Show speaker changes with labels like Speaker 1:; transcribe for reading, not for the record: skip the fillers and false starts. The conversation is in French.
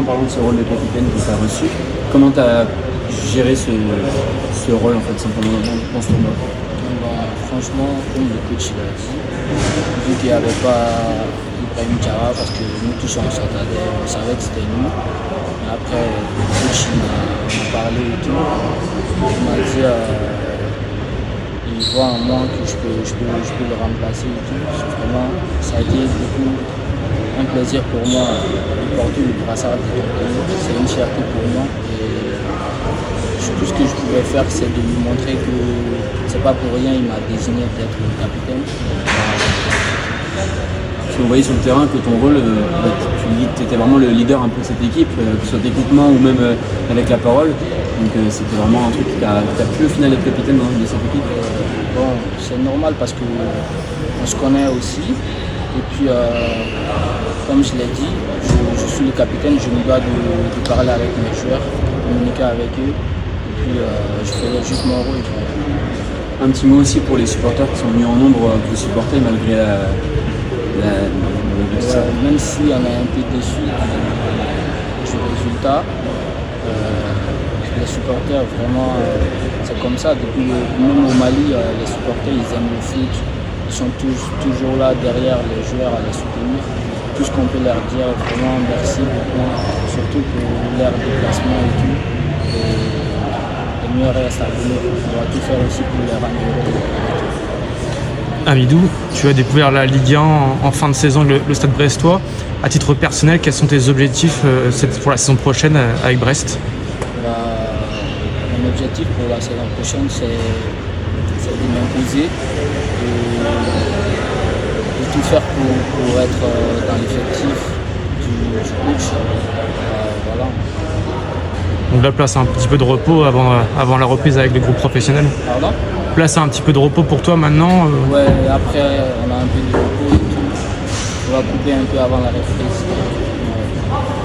Speaker 1: parlant de ce rôle de capitaine que tu as reçu, comment tu as géré ce rôle en fait, simplement dans ce tournoi?
Speaker 2: Franchement, comme le coach l'a dit, vu qu'il n'y avait pas Ibrahim Diarra, parce que nous tous on s'entendait, on savait que c'était nous. Mais après, le coach m'a parlé et tout. Il m'a dit il voit en moi que je peux le remplacer et tout. Vraiment, ça a été beaucoup un plaisir pour moi de porter le brassard de capitaine. C'est une fierté pour moi. Et tout ce que je pouvais faire, c'est de lui montrer que c'est pas pour rien il m'a désigné d'être le capitaine.
Speaker 1: On voyait sur le terrain que ton rôle, tu étais vraiment le leader un peu de cette équipe, que ce soit techniquement ou même avec la parole. Donc c'était vraiment un truc qui t'a plu au final d'être capitaine de cette équipe.
Speaker 2: Bon, c'est normal parce qu'on se connaît aussi. Et puis, comme je l'ai dit, je suis le capitaine, je me dois de parler avec mes joueurs, de communiquer avec eux. Et puis, je ferai juste mon rôle.
Speaker 1: Un petit mot aussi pour les supporters qui sont venus en nombre vous supporter malgré
Speaker 2: même si on est un peu déçu du résultat, les supporters vraiment, c'est comme ça. Depuis même au Mali, les supporters ils aiment le foot, ils sont toujours là derrière les joueurs à les soutenir. Tout ce qu'on peut leur dire, vraiment merci beaucoup, surtout pour leur déplacement et tout. Et mieux reste à venir, on va tout faire aussi pour les rendre heureux.
Speaker 3: Amidou, tu as découvert la Ligue 1 en fin de saison avec le Stade brestois. À titre personnel, quels sont tes objectifs pour la saison prochaine avec Brest?
Speaker 2: Mon objectif pour la saison prochaine, c'est de m'imposer et de tout faire pour être dans l'effectif du coach. Voilà.
Speaker 3: Donc là, place un petit peu de repos avant la reprise avec les groupes professionnels.
Speaker 2: Pardon?
Speaker 3: Place un petit peu de repos pour toi maintenant.
Speaker 2: Ouais, après on a un peu de repos et tout. On va couper un peu avant la reprise. Ouais.